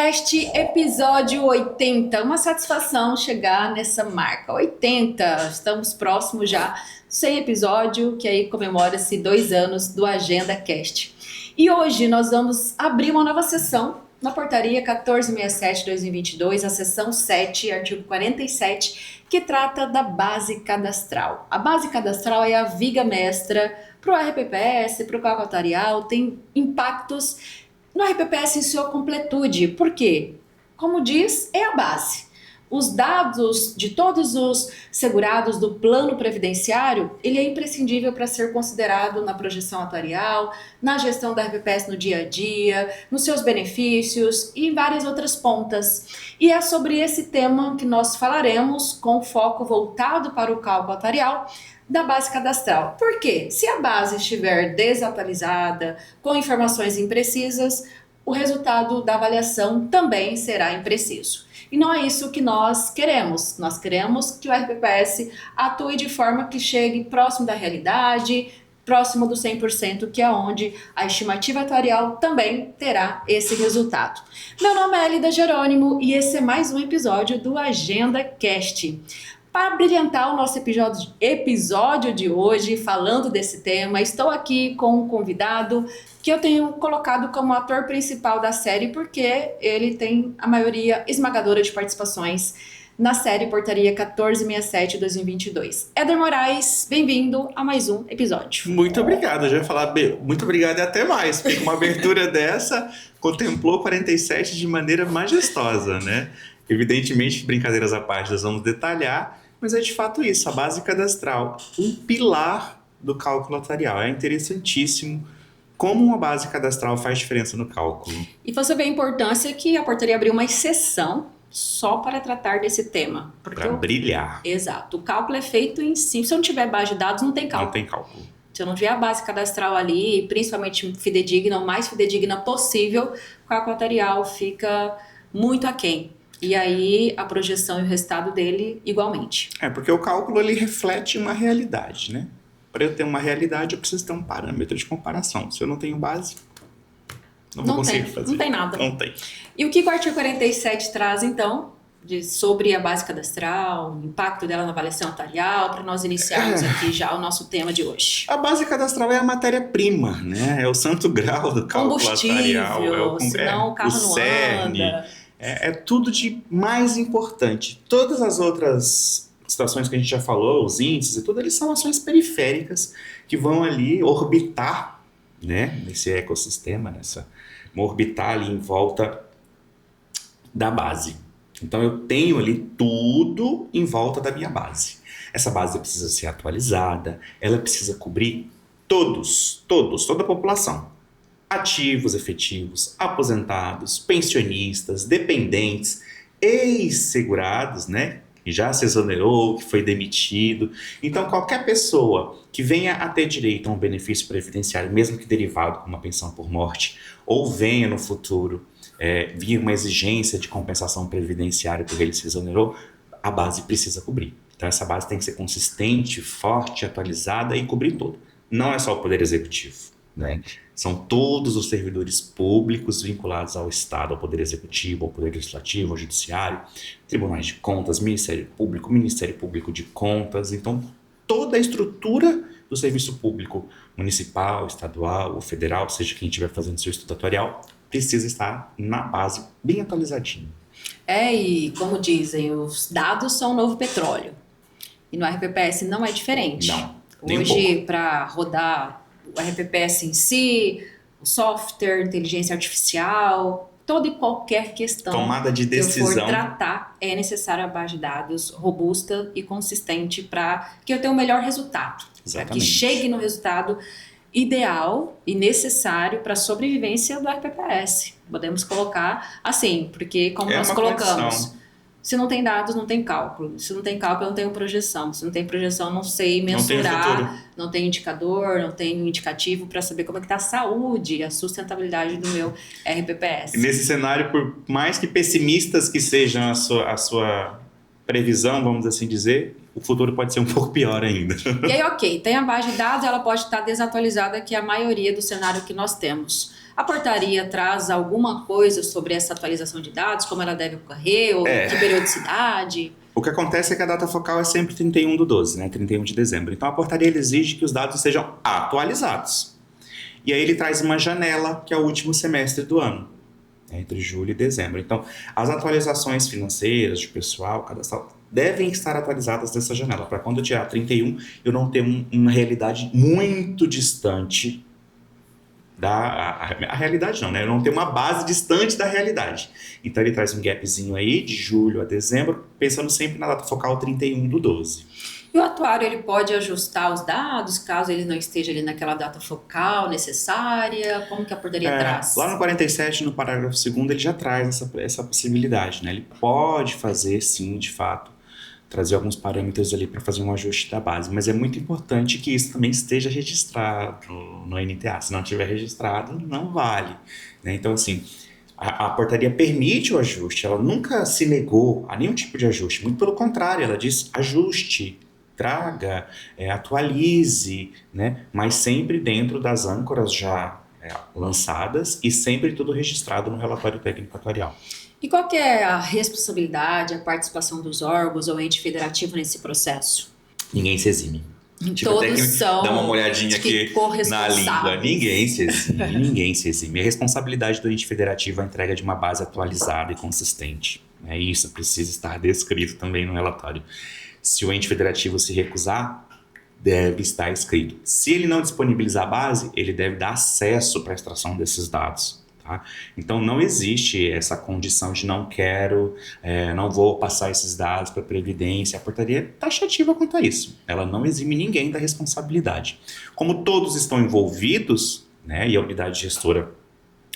Cast, episódio 80. Uma satisfação chegar nessa marca. 80. Estamos próximos já do 100 episódio, que aí comemora-se 2 anos do Agenda Cast. E hoje nós vamos abrir uma nova sessão na portaria 1467/2022, a seção 7, artigo 47, que trata da base cadastral. A base cadastral é a viga mestra para o RPPS, para o cálculo atuarial, tem impactos no RPPS em sua completude. Por quê? Como diz, é a base. Os dados de todos os segurados do plano previdenciário, ele é imprescindível para ser considerado na projeção atuarial, na gestão da RPPS no dia a dia, nos seus benefícios e em várias outras pontas. E é sobre esse tema que nós falaremos, com foco voltado para o cálculo atuarial da base cadastral. Por quê? Se a base estiver desatualizada, com informações imprecisas, o resultado da avaliação também será impreciso. E não é isso que nós queremos. Nós queremos que o RPPS atue de forma que chegue próximo da realidade, próximo do 100%, que é onde a estimativa atuarial também terá esse resultado. Meu nome é Elida Jerônimo e esse é mais um episódio do Agenda Cast. Para brilhantar o nosso episódio de hoje, falando desse tema, estou aqui com um convidado que eu tenho colocado como ator principal da série, porque ele tem a maioria esmagadora de participações na série Portaria 1467/2022. Éder Moraes, bem-vindo a mais um episódio. Muito obrigado, eu já ia falar muito obrigado e até mais, porque uma abertura dessa contemplou 47 de maneira majestosa, né? Evidentemente, brincadeiras à parte, nós vamos detalhar, mas é de fato isso, a base cadastral, um pilar do cálculo atuarial. É interessantíssimo como uma base cadastral faz diferença no cálculo. E você vê a importância que a portaria abriu uma exceção só para tratar desse tema. Para brilhar. Exato. O cálculo é feito em si. Se eu não tiver base de dados, não tem cálculo. Não tem cálculo. Se eu não tiver a base cadastral ali, principalmente fidedigna, o mais fidedigna possível, o cálculo atuarial fica muito aquém. E aí a projeção e o resultado dele igualmente. Porque o cálculo ele reflete uma realidade, né? Para eu ter uma realidade, eu preciso ter um parâmetro de comparação. Se eu não tenho base, não vou conseguir fazer. Não tem nada. Não tem. E o que o artigo 47 traz, então, sobre a base cadastral, o impacto dela na avaliação atuarial, para nós iniciarmos aqui já o nosso tema de hoje? A base cadastral é a matéria-prima, né? É o santo grau do cálculo atuarial. Senão o carro não CERN, anda. É tudo de mais importante. Todas as outras situações que a gente já falou, os índices e tudo, eles são ações periféricas que vão ali orbitar, né, nesse ecossistema, orbitar ali em volta da base. Então eu tenho ali tudo em volta da minha base. Essa base precisa ser atualizada, ela precisa cobrir toda a população. Ativos, efetivos, aposentados, pensionistas, dependentes, ex-segurados, né? Que já se exonerou, que foi demitido. Então, qualquer pessoa que venha a ter direito a um benefício previdenciário, mesmo que derivado como uma pensão por morte, ou venha no futuro vir uma exigência de compensação previdenciária porque ele se exonerou, a base precisa cobrir. Então, essa base tem que ser consistente, forte, atualizada e cobrir tudo. Não é só o Poder Executivo, né? São todos os servidores públicos vinculados ao Estado, ao Poder Executivo, ao Poder Legislativo, ao Judiciário, Tribunais de Contas, Ministério Público de Contas. Então, toda a estrutura do serviço público municipal, estadual ou federal, seja quem estiver fazendo seu estudo atuarial, precisa estar na base bem atualizadinho. E como dizem, os dados são o novo petróleo. E no RPPS não é diferente. Não, hoje, para rodar o RPPS em si, o software, inteligência artificial, toda e qualquer questão tomada de decisão que eu for tratar, é necessária a base de dados robusta e consistente para que eu tenha o melhor resultado. Para que chegue no resultado ideal e necessário para a sobrevivência do RPPS. Podemos colocar assim, porque como nós colocamos... Condição. Se não tem dados, não tem cálculo. Se não tem cálculo, eu não tenho projeção. Se não tem projeção, não sei mensurar, não tenho indicador, não tenho indicativo para saber como é que está a saúde, a sustentabilidade do meu RPPS. E nesse cenário, por mais que pessimistas que sejam a sua previsão, vamos assim dizer, o futuro pode ser um pouco pior ainda. E aí, ok, tem a base de dados, ela pode estar desatualizada, que é a maioria do cenário que nós temos. A portaria traz alguma coisa sobre essa atualização de dados, como ela deve ocorrer, ou que periodicidade? O que acontece é que a data focal é sempre 31/12, né? 31 de dezembro. Então a portaria ele exige que os dados sejam atualizados. E aí ele traz uma janela, que é o último semestre do ano, entre julho e dezembro. Então, as atualizações financeiras de pessoal, cadastral, devem estar atualizadas nessa janela, para quando eu tirar 31, eu não ter uma realidade muito distante a realidade não, né? Eu não ter uma base distante da realidade. Então ele traz um gapzinho aí, de julho a dezembro, pensando sempre na data focal 31/12. E o atuário, ele pode ajustar os dados, caso ele não esteja ali naquela data focal necessária? Como que a portaria traz? Lá no 47, no parágrafo 2º, ele já traz essa possibilidade, né? Ele pode fazer, sim, de fato, trazer alguns parâmetros ali para fazer um ajuste da base, mas é muito importante que isso também esteja registrado no NTA. Se não tiver registrado, não vale, né? Então, assim, a portaria permite o ajuste, ela nunca se negou a nenhum tipo de ajuste, muito pelo contrário, ela diz ajuste, traga, atualize, né? Mas sempre dentro das âncoras já lançadas e sempre tudo registrado no relatório técnico atuarial. E qual que é a responsabilidade, a participação dos órgãos ou ente federativo nesse processo? Ninguém se exime. Todos são dá uma olhadinha aqui na língua. Ninguém se exime, ninguém se exime. A responsabilidade do ente federativo é a entrega de uma base atualizada e consistente. Isso precisa estar descrito também no relatório. Se o ente federativo se recusar, deve estar escrito. Se ele não disponibilizar a base, ele deve dar acesso para a extração desses dados. Tá? Então não existe essa condição de não quero, não vou passar esses dados para a Previdência. A portaria é taxativa quanto a isso. Ela não exime ninguém da responsabilidade. Como todos estão envolvidos, né, e a unidade gestora,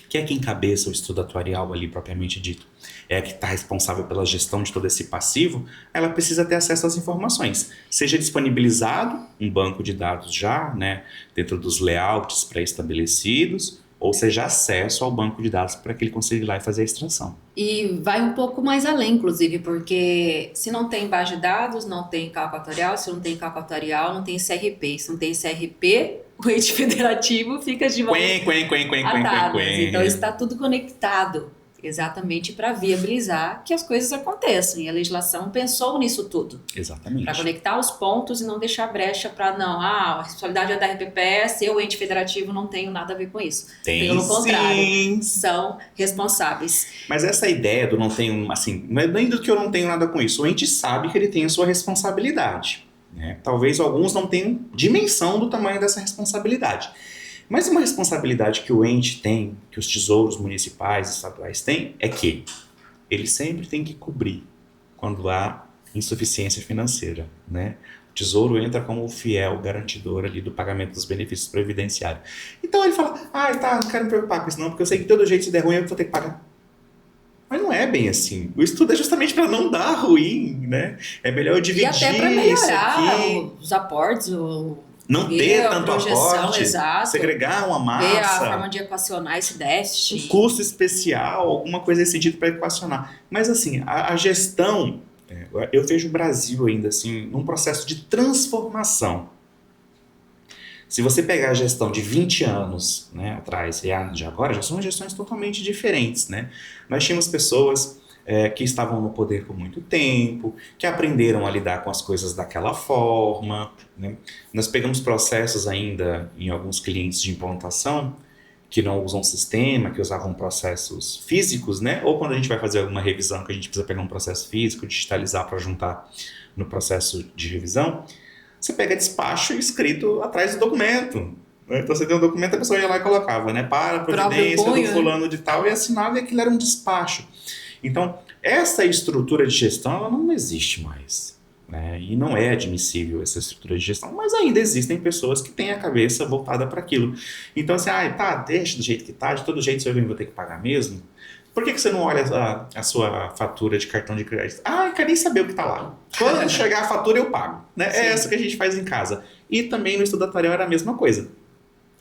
que é quem encabeça o estudo atuarial ali propriamente dito, é a que está responsável pela gestão de todo esse passivo, ela precisa ter acesso às informações. Seja disponibilizado um banco de dados já, né, dentro dos layouts pré-estabelecidos, ou seja, acesso ao banco de dados para que ele consiga ir lá e fazer a extração. E vai um pouco mais além, inclusive, porque se não tem base de dados, não tem cálculo atuarial, se não tem cálculo atuarial, não tem CRP. Se não tem CRP, o ente federativo fica de mãos atadas. Então está tudo conectado, exatamente para viabilizar que as coisas aconteçam. E a legislação pensou nisso tudo. Exatamente. Para conectar os pontos e não deixar brecha para a responsabilidade é da RPPS, eu, ente federativo, não tenho nada a ver com isso. Pelo contrário, são responsáveis. Mas essa ideia do não tenho, assim, não é nem do que eu não tenho nada com isso. O ente sabe que ele tem a sua responsabilidade, né? Talvez alguns não tenham dimensão do tamanho dessa responsabilidade. Mas uma responsabilidade que o ente tem, que os tesouros municipais e estaduais têm, é que ele sempre tem que cobrir quando há insuficiência financeira, né? O tesouro entra como o fiel garantidor ali do pagamento dos benefícios previdenciários. Então ele fala, não quero me preocupar com isso não, porque eu sei que de todo jeito se der ruim eu vou ter que pagar. Mas não é bem assim. O estudo é justamente para não dar ruim, né? É melhor eu dividir e até para melhorar isso aqui. Os aportes, não ter tanto aporte, exato, segregar uma massa. Ver a forma de equacionar esse déficit. Um custo especial, alguma coisa nesse sentido para equacionar. Mas assim, a gestão, eu vejo o Brasil ainda assim, num processo de transformação. Se você pegar a gestão de 20 anos, né, atrás e a de agora, já são gestões totalmente diferentes, né? Nós tínhamos pessoas que estavam no poder por muito tempo, que aprenderam a lidar com as coisas daquela forma, né? Nós pegamos processos ainda em alguns clientes de implantação que não usam sistema, que usavam processos físicos, né? Ou quando a gente vai fazer alguma revisão que a gente precisa pegar um processo físico, digitalizar para juntar no processo de revisão, você pega despacho escrito atrás do documento. Então você tem um documento, a pessoa ia lá e colocava, né? Para a providência do fulano de tal, e assinava, e aquilo era um despacho. Então, essa estrutura de gestão, ela não existe mais, né? E não é admissível essa estrutura de gestão, mas ainda existem pessoas que têm a cabeça voltada para aquilo. Então, assim, deixa do jeito que tá, de todo jeito se eu vou ter que pagar mesmo. Por que você não olha a sua fatura de cartão de crédito? Quero nem saber o que está lá. Quando chegar a fatura, eu pago, né? É essa que a gente faz em casa. E também no estudo atuarial era a mesma coisa.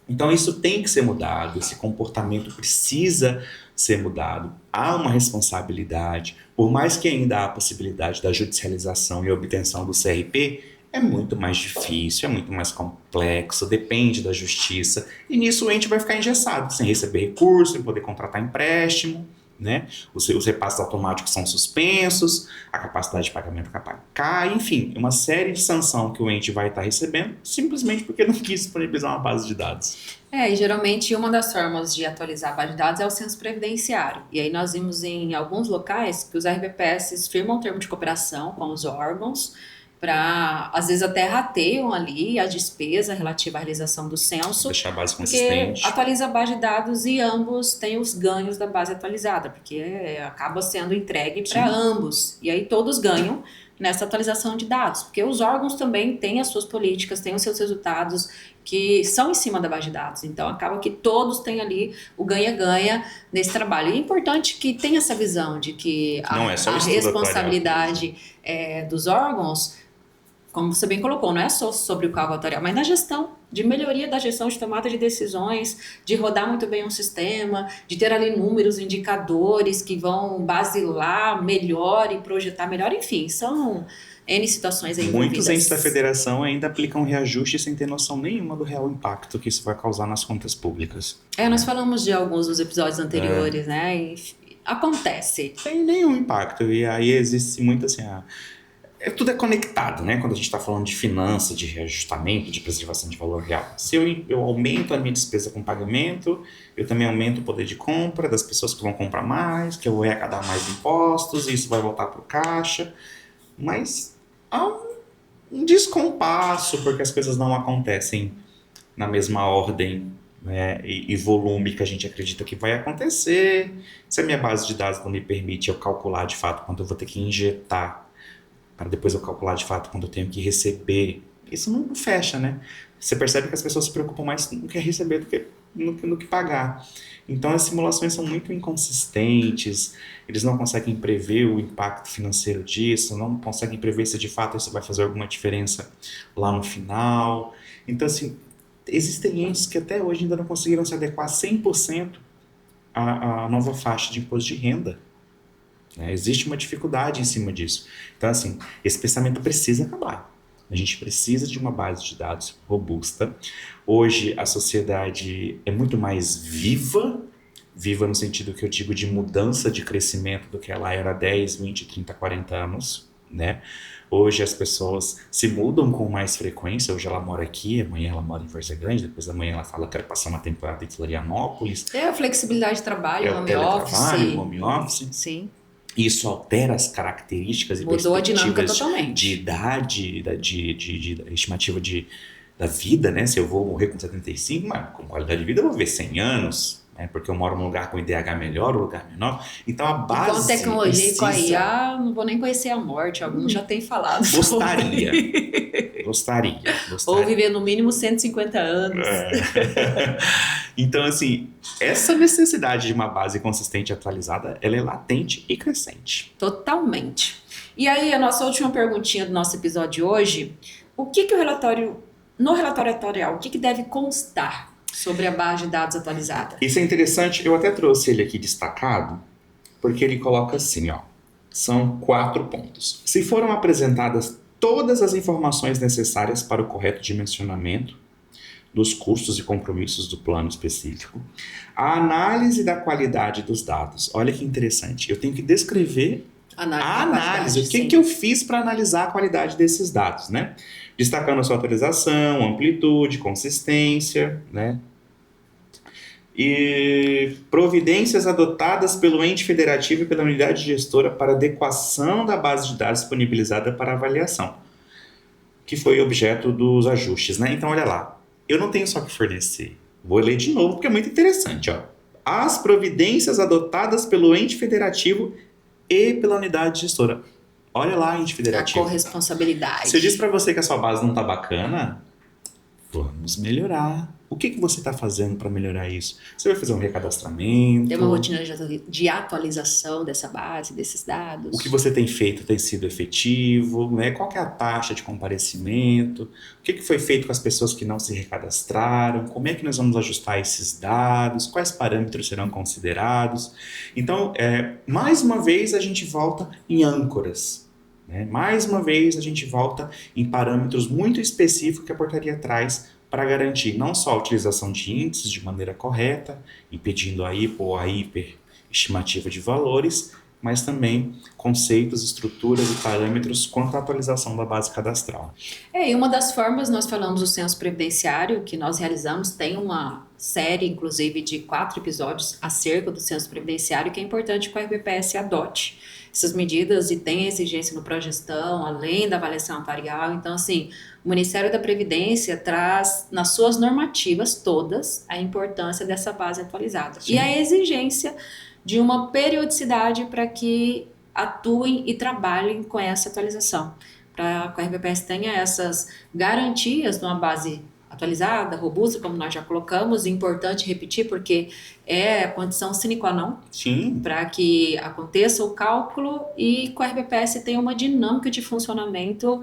Então, isso tem que ser mudado, esse comportamento precisa ser mudado. Há uma responsabilidade, por mais que ainda há a possibilidade da judicialização e obtenção do CRP, é muito mais difícil, é muito mais complexo, depende da justiça. E nisso o ente vai ficar engessado, sem receber recurso, sem poder contratar empréstimo, né? Os repasses automáticos são suspensos, a capacidade de pagamento cai, enfim, uma série de sanção que o ente vai estar recebendo simplesmente porque não quis disponibilizar uma base de dados. E geralmente uma das formas de atualizar a base de dados é o censo previdenciário. E aí nós vimos em alguns locais que os RBPS firmam um termo de cooperação com os órgãos para, às vezes até rateiam ali a despesa relativa à realização do censo, Deixar a base porque consistente. atualiza a base de dados e ambos têm os ganhos da base atualizada, porque acaba sendo entregue para ambos. E aí todos ganham nessa atualização de dados, porque os órgãos também têm as suas políticas, têm os seus resultados que são em cima da base de dados. Então acaba que todos têm ali o ganha-ganha nesse trabalho. E é importante que tenha essa visão de que Não é só a o estudo responsabilidade dos órgãos, como você bem colocou, não é só sobre o cargo atuarial, mas na gestão, de melhoria da gestão, de tomada de decisões, de rodar muito bem um sistema, de ter ali números, indicadores que vão basilar melhor e projetar melhor, enfim, são N situações aí envolvidas. Muitos entes da federação ainda aplicam reajuste sem ter noção nenhuma do real impacto que isso vai causar nas contas públicas. Nós falamos de alguns dos episódios anteriores, né? E acontece. Sem nenhum impacto, e aí existe muito assim... tudo é conectado, né? Quando a gente está falando de finança, de reajustamento, de preservação de valor real. Se eu aumento a minha despesa com pagamento, eu também aumento o poder de compra das pessoas que vão comprar mais, que eu vou arrecadar mais impostos, e isso vai voltar para o caixa. Mas há um descompasso, porque as coisas não acontecem na mesma ordem, né, e volume que a gente acredita que vai acontecer. Se a minha base de dados não me permite eu calcular de fato quanto eu vou ter que injetar para depois eu calcular de fato quando eu tenho que receber. Isso não fecha, né? Você percebe que as pessoas se preocupam mais no que receber do que no que pagar. Então as simulações são muito inconsistentes, eles não conseguem prever o impacto financeiro disso, não conseguem prever se de fato isso vai fazer alguma diferença lá no final. Então, assim, existem entes que até hoje ainda não conseguiram se adequar 100% à nova faixa de imposto de renda. Existe uma dificuldade em cima disso. Então, assim, esse pensamento precisa acabar. A gente precisa de uma base de dados robusta. Hoje, a sociedade é muito mais viva no sentido que eu digo de mudança de crescimento do que ela era há 10, 20, 30, 40 anos, né? Hoje as pessoas se mudam com mais frequência. Hoje ela mora aqui, amanhã ela mora em Várzea Grande, depois da manhã ela fala que quero passar uma temporada em Florianópolis. É a flexibilidade de trabalho, home office. Sim. Isso altera as características e mudou a dinâmica totalmente. De idade, de estimativa da vida, né? Se eu vou morrer com 75, mas com qualidade de vida eu vou viver 100 anos, né? Porque eu moro num lugar com IDH melhor, um lugar menor. Então a base com tecnologia e com a IA, não vou nem conhecer a morte, alguns já têm falado. Gostaria. Ou viver no mínimo 150 anos. Então, assim, essa necessidade de uma base consistente e atualizada, ela é latente e crescente. Totalmente. E aí, a nossa última perguntinha do nosso episódio de hoje, no relatório atuarial, o que deve constar sobre a base de dados atualizada? Isso é interessante, eu até trouxe ele aqui destacado, porque ele coloca assim, são 4 pontos. Se foram apresentadas todas as informações necessárias para o correto dimensionamento dos custos e compromissos do plano específico, a análise da qualidade dos dados. Olha que interessante, eu tenho que descrever a análise, o que eu fiz para analisar a qualidade desses dados, né? Destacando a sua atualização, amplitude, consistência, né? E providências adotadas pelo ente federativo e pela unidade gestora para adequação da base de dados disponibilizada para avaliação, que foi objeto dos ajustes, né? Então, olha lá, eu não tenho só que fornecer. Vou ler de novo porque é muito interessante, As providências adotadas pelo ente federativo e pela unidade gestora. Olha lá, ente federativo. A corresponsabilidade. Se eu disse para você que a sua base não está bacana, vamos melhorar. O que você está fazendo para melhorar isso? Você vai fazer um recadastramento? Tem uma rotina de atualização dessa base, desses dados? O que você tem feito tem sido efetivo? Né? Qual que é a taxa de comparecimento? O que foi feito com as pessoas que não se recadastraram? Como é que nós vamos ajustar esses dados? Quais parâmetros serão considerados? Então, mais uma vez, a gente volta em âncoras. né? Mais uma vez, a gente volta em parâmetros muito específicos que a portaria traz para garantir não só a utilização de índices de maneira correta, impedindo a hipo ou a hiperestimativa de valores, mas também conceitos, estruturas e parâmetros quanto à atualização da base cadastral. E uma das formas, nós falamos do censo previdenciário, que nós realizamos, tem uma série, inclusive, de 4 episódios acerca do censo previdenciário, que é importante que o RBPS adote essas medidas e tenha exigência no progestão, além da avaliação atuarial. Então, assim, o Ministério da Previdência traz nas suas normativas todas a importância dessa base atualizada. Sim. E a exigência de uma periodicidade para que atuem e trabalhem com essa atualização, para que o RBPS tenha essas garantias de uma base atualizada, robusta, como nós já colocamos. Importante repetir, porque é condição sine qua non para que aconteça o cálculo e que o RBPS tenha uma dinâmica de funcionamento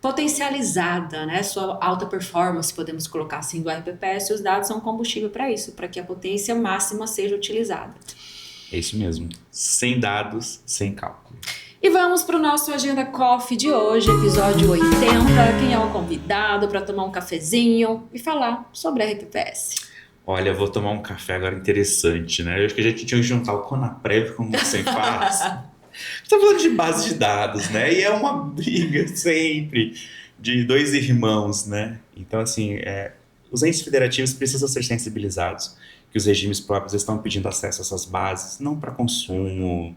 potencializada, né? Sua alta performance, podemos colocar assim, do RBPS, e os dados são combustível para isso, para que a potência máxima seja utilizada. É isso mesmo. Sem dados, sem cálculo. E vamos para o nosso Agenda Coffee de hoje, episódio 80. Quem é o convidado para tomar um cafezinho e falar sobre a RBPS? Olha, eu vou tomar um café agora interessante, né? Eu acho que a gente tinha que juntar o Conaprev, como você faz. Está falando de base de dados, né? E é uma briga sempre de dois irmãos, né? Então, assim, os entes federativos precisam ser sensibilizados que os regimes próprios estão pedindo acesso a essas bases, não para consumo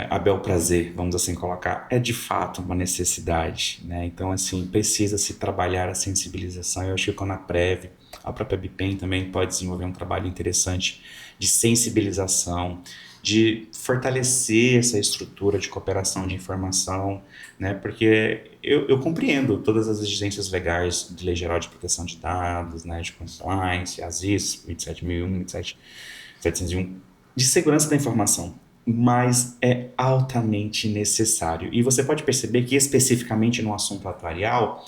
a bel prazer, vamos assim colocar, é de fato uma necessidade, né? Então, assim, precisa se trabalhar a sensibilização. Eu acho que a Conaprev, a própria BIPEM também pode desenvolver um trabalho interessante de sensibilização, de fortalecer essa estrutura de cooperação de informação, né? Porque eu compreendo todas as exigências legais de Lei Geral de Proteção de Dados, né? De compliance, ASIS 27001, 27701, de segurança da informação, mas é altamente necessário. E você pode perceber que especificamente no assunto atuarial,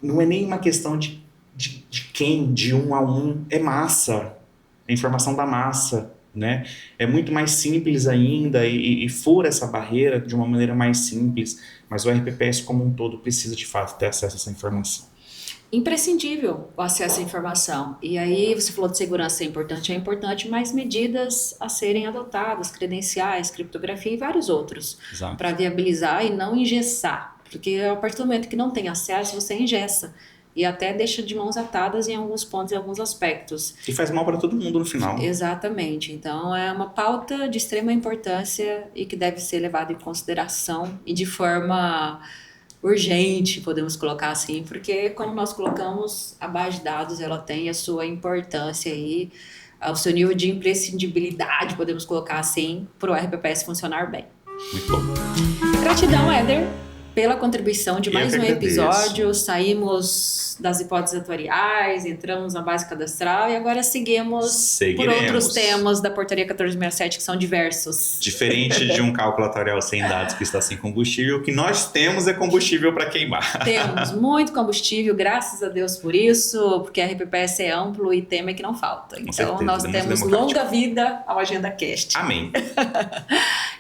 não é nem uma questão de quem, de um a um, é massa, a informação da massa, né? É muito mais simples ainda e fura essa barreira de uma maneira mais simples, mas o RPPS como um todo precisa de fato ter acesso a essa informação. Imprescindível o acesso à informação. E aí você falou de segurança, é importante, mas medidas a serem adotadas, credenciais, criptografia e vários outros, para viabilizar e não engessar, porque a partir do momento que não tem acesso, você engessa e até deixa de mãos atadas em alguns pontos, em alguns aspectos. E faz mal para todo mundo no final. Exatamente. Então, é uma pauta de extrema importância e que deve ser levada em consideração e de forma urgente, podemos colocar assim, porque, como nós colocamos, a base de dados ela tem a sua importância e o seu nível de imprescindibilidade, podemos colocar assim, para o RBPS funcionar bem. Muito bom. Gratidão, Éder, pela contribuição de mais um episódio. Saímos das hipóteses atuariais, entramos na base cadastral e agora seguiremos por outros temas da portaria 1467 que são diversos. Diferente de um cálculo atuarial sem dados que está sem combustível, o que nós temos é combustível para queimar. Temos muito combustível, graças a Deus por isso, porque a RPPS é amplo e tema é que não falta. Então, certeza, nós temos longa vida ao Agenda Cast. Amém.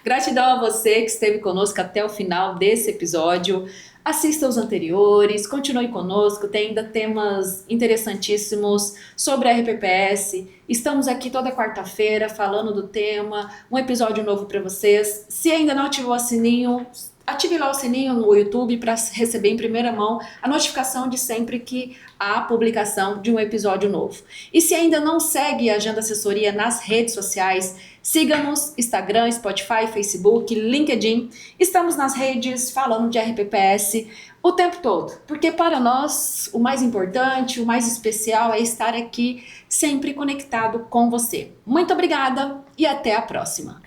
Gratidão a você que esteve conosco até o final desse episódio. Assista os anteriores, continue conosco, tem ainda temas interessantíssimos sobre a RPPS. Estamos aqui toda quarta-feira falando do tema, um episódio novo para vocês. Se ainda não ativou o sininho, ative lá o sininho no YouTube para receber em primeira mão a notificação de sempre que há publicação de um episódio novo. E se ainda não segue a Agenda Assessoria nas redes sociais, siga-nos, Instagram, Spotify, Facebook, LinkedIn. Estamos nas redes falando de RPPS o tempo todo, porque para nós o mais importante, o mais especial é estar aqui sempre conectado com você. Muito obrigada e até a próxima.